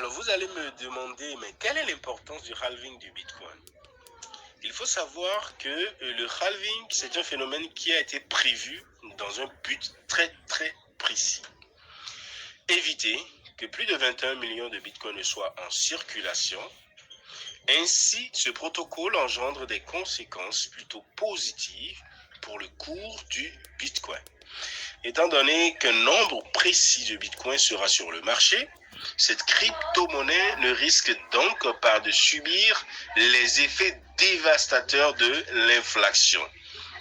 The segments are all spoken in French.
Alors vous allez me demander, mais quelle est l'importance du halving du Bitcoin? Il faut savoir que le halving, c'est un phénomène qui a été prévu dans un but très précis. Éviter que plus de 21 millions de Bitcoins ne soient en circulation. Ainsi, ce protocole engendre des conséquences plutôt positives pour le cours du Bitcoin. Étant donné qu'un nombre précis de Bitcoin sera sur le marché, cette crypto-monnaie ne risque donc pas de subir les effets dévastateurs de l'inflation.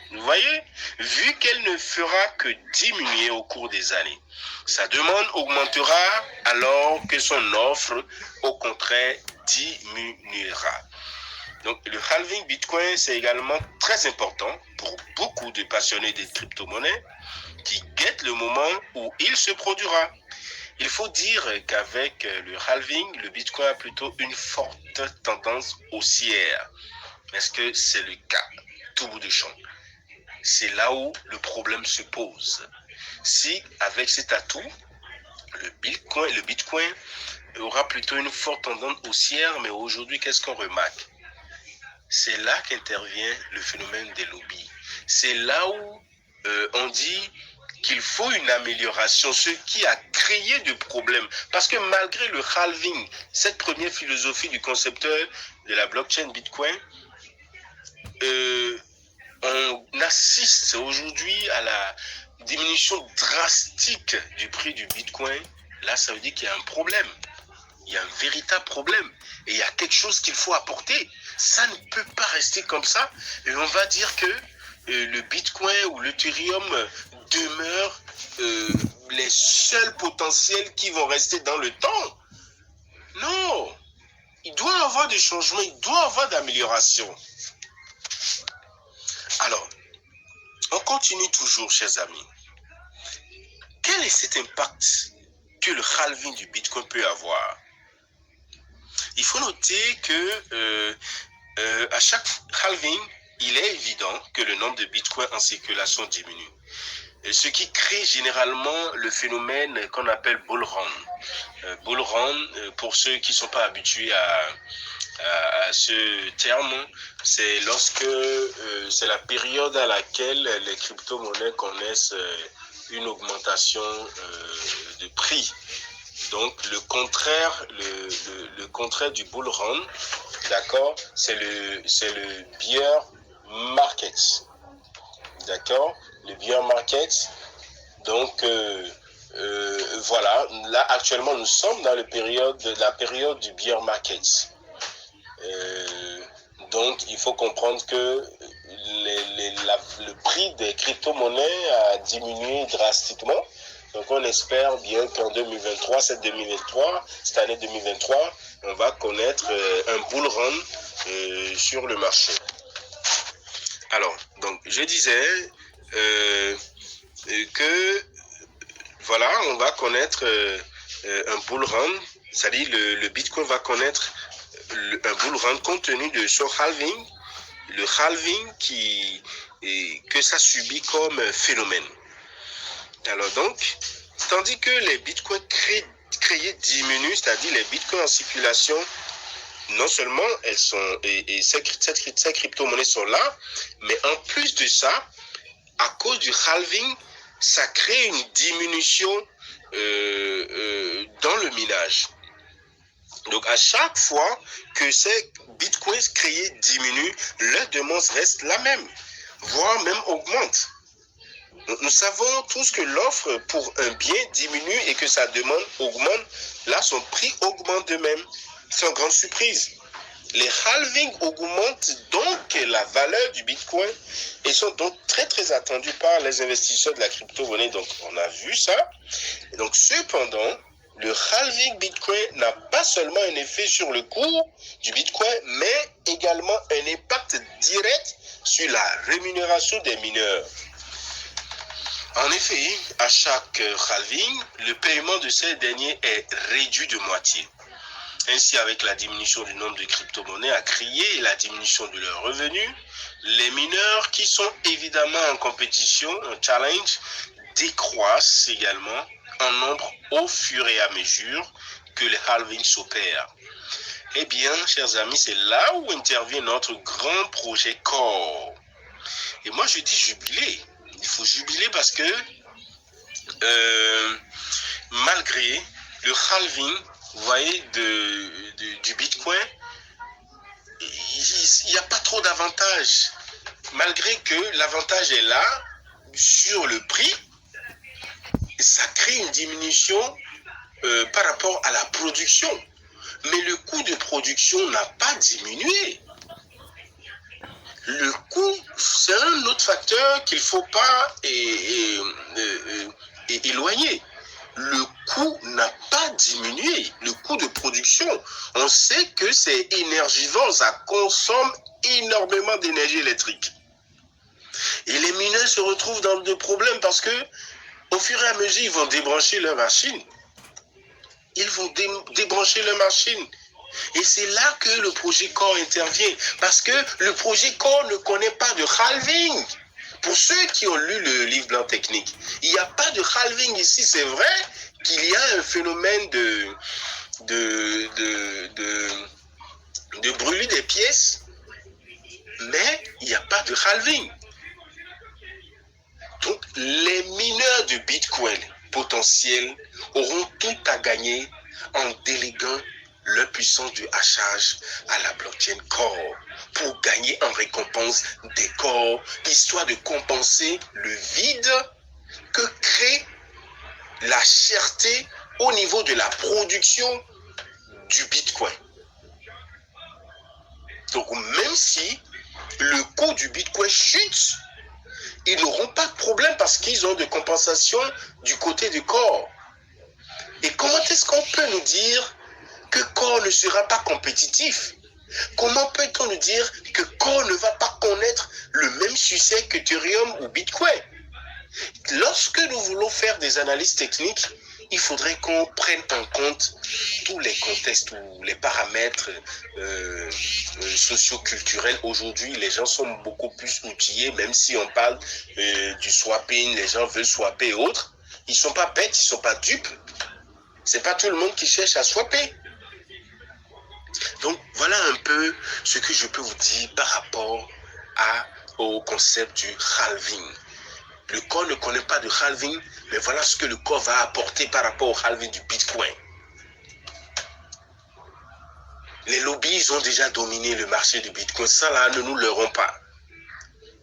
Vous voyez, vu qu'elle ne fera que diminuer au cours des années, sa demande augmentera alors que son offre, au contraire, diminuera. Donc, le halving Bitcoin, c'est également très important pour beaucoup de passionnés des crypto-monnaies qui guettent le moment où il se produira. Il faut dire qu'avec le halving, le Bitcoin a plutôt une forte tendance haussière. Est-ce que c'est le cas? Tout bout de champ. C'est là où le problème se pose. Si, avec cet atout, le Bitcoin aura plutôt une forte tendance haussière, mais aujourd'hui, qu'est-ce qu'on remarque? C'est là qu'intervient le phénomène des lobbies. C'est là où on dit qu'il faut une amélioration, ce qui a créé du problème. Parce que malgré le halving, cette première philosophie du concepteur de la blockchain Bitcoin, on assiste aujourd'hui à la diminution drastique du prix du Bitcoin. Là, ça veut dire qu'il y a un problème. Il y a un véritable problème. Et il y a quelque chose qu'il faut apporter. Ça ne peut pas rester comme ça. Et on va dire que le Bitcoin ou l'Ethereum demeurent les seuls potentiels qui vont rester dans le temps. Non. Il doit y avoir des changements. Il doit y avoir d'améliorations. Alors, on continue toujours, chers amis. Quel est cet impact que le halving du Bitcoin peut avoir? Il faut noter que à chaque halving, il est évident que le nombre de Bitcoin en circulation diminue. Ce qui crée généralement le phénomène qu'on appelle bull run. Bull run, pour ceux qui ne sont pas habitués à ce terme, c'est lorsque c'est la période à laquelle les crypto-monnaies connaissent une augmentation de prix. Donc le contraire du bull run, d'accord, c'est le bear market, d'accord, le bear market. Donc voilà, là actuellement nous sommes dans la période du bear market. Donc il faut comprendre que le prix des crypto-monnaies a diminué drastiquement. Donc on espère bien qu'en 2023, cette année 2023, on va connaître un bull run sur le marché. Alors, donc je disais que voilà, on va connaître un bull run, c'est-à-dire le Bitcoin va connaître un bull run compte tenu de son halving, le halving que ça subit comme phénomène. Alors donc, tandis que les bitcoins créés diminuent, c'est-à-dire les bitcoins en circulation, non seulement elles sont et ces crypto-monnaies sont là, mais en plus de ça, à cause du halving, ça crée une diminution dans le minage. Donc à chaque fois que ces bitcoins créés diminuent, leur demande reste la même, voire même augmente. Nous savons tous que l'offre pour un bien diminue et que sa demande augmente. Là, son prix augmente de même. C'est une grande surprise. Les halvings augmentent donc la valeur du Bitcoin et sont donc très attendus par les investisseurs de la crypto-monnaie. Donc, on a vu ça. Et donc, cependant, le halving Bitcoin n'a pas seulement un effet sur le cours du Bitcoin, mais également un impact direct sur la rémunération des mineurs. En effet, à chaque halving, le paiement de ces derniers est réduit de moitié. Ainsi, avec la diminution du nombre de crypto-monnaies à créer et la diminution de leurs revenus, les mineurs qui sont évidemment en compétition, en challenge, décroissent également en nombre au fur et à mesure que le halving s'opère? Eh bien, chers amis, c'est là où intervient notre grand projet Core. Et moi, je dis jubiler. Il faut jubiler parce que malgré le halving, vous voyez, du Bitcoin, il n'y a pas trop d'avantages. Malgré que l'avantage est là, sur le prix, ça crée une diminution par rapport à la production. Mais le coût de production n'a pas diminué. Le coût, c'est un autre facteur qu'il ne faut pas éloigner. Le coût n'a pas diminué. Le coût de production, on sait que c'est énergivore, ça consomme énormément d'énergie électrique. Et les mineurs se retrouvent dans des problèmes parce que au fur et à mesure, ils vont débrancher leur machine. Ils vont débrancher leur machine. Et c'est là que le projet Core intervient. Parce que le projet Core ne connaît pas de halving. Pour ceux qui ont lu le livre blanc technique, il n'y a pas de halving ici. C'est vrai qu'il y a un phénomène de brûler des pièces, mais il n'y a pas de halving. Donc, les mineurs de Bitcoin potentiels auront tout à gagner en déléguant leur puissance de hachage à la blockchain Core pour gagner en récompense des corps, histoire de compenser le vide que crée la cherté au niveau de la production du Bitcoin. Donc, même si le coût du Bitcoin chute, ils n'auront pas de problème parce qu'ils ont de compensation du côté du Core. Et comment est-ce qu'on peut nous dire que Core ne sera pas compétitif? Comment peut-on nous dire que Core ne va pas connaître le même succès que Ethereum ou Bitcoin? Lorsque nous voulons faire des analyses techniques, il faudrait qu'on prenne en compte tous les contextes ou les paramètres socio-culturels. Aujourd'hui, les gens sont beaucoup plus outillés, même si on parle du swapping, les gens veulent swapper et autres. Ils ne sont pas bêtes, ils ne sont pas dupes. Ce n'est pas tout le monde qui cherche à swapper. Donc, voilà un peu ce que je peux vous dire par rapport au concept du halving. Le Core ne connaît pas de halving, mais voilà ce que le Core va apporter par rapport au halving du Bitcoin. Les lobbies, ils ont déjà dominé le marché du Bitcoin. Ça, là, ne nous leurrons pas.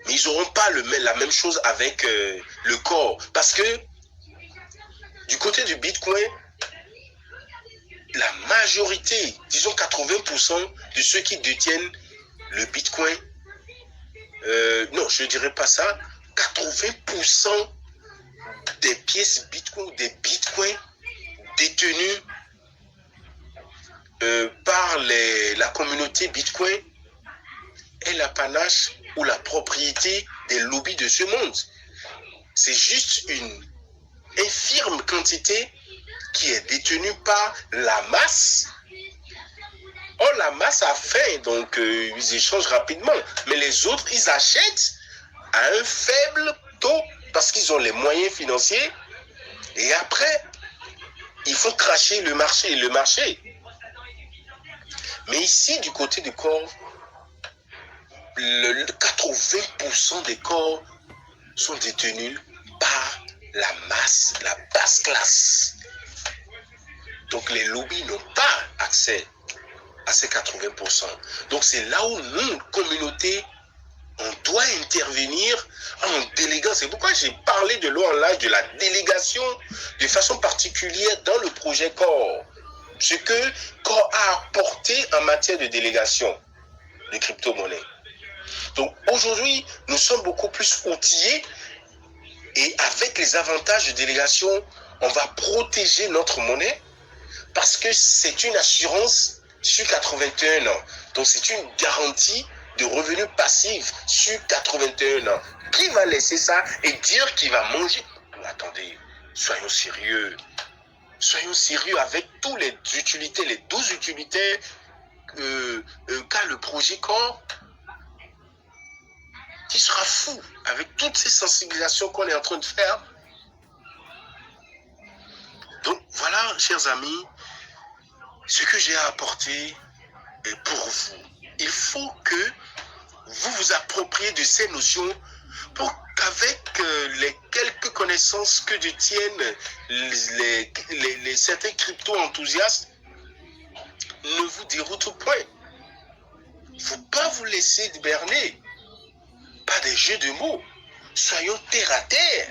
Mais ils n'auront pas la même chose avec le Core. Parce que du côté du Bitcoin, la majorité, disons 80% de ceux qui détiennent le Bitcoin, non, je ne dirais pas ça, 80% des pièces Bitcoin, des Bitcoins détenus par la communauté Bitcoin est l'apanage ou la propriété des lobbies de ce monde. C'est juste une infime quantité qui est détenue par la masse. Or, la masse a faim, donc ils échangent rapidement. Mais les autres, ils achètent à un faible taux parce qu'ils ont les moyens financiers. Et après, il faut cracher le marché. Mais ici, du côté du Core, le 80% des corps sont détenus par la masse, la basse classe. Donc les lobbies n'ont pas accès à ces 80%. Donc c'est là où nous, communauté, on doit intervenir en déléguant. C'est pourquoi j'ai parlé de l'eau en l'âge de la délégation de façon particulière dans le projet Core. Ce que Core a apporté en matière de délégation de crypto-monnaies. Donc aujourd'hui, nous sommes beaucoup plus outillés et avec les avantages de délégation, on va protéger notre monnaie parce que c'est une assurance sur 81 ans. Donc c'est une garantie de revenus passifs sur 81 ans. Qui va laisser ça et dire qu'il va manger? Attendez, soyons sérieux. Soyons sérieux avec tous les utilités, les 12 utilités qu'a le projet Core. Qui sera fou avec toutes ces sensibilisations qu'on est en train de faire. Donc voilà, chers amis, ce que j'ai à apporter est pour vous. Il faut que vous vous appropriez de ces notions pour qu'avec les quelques connaissances que détiennent certains crypto-enthousiastes ne vous déroutent point. Il ne faut pas vous laisser berner par des jeux de mots. Soyons terre à terre.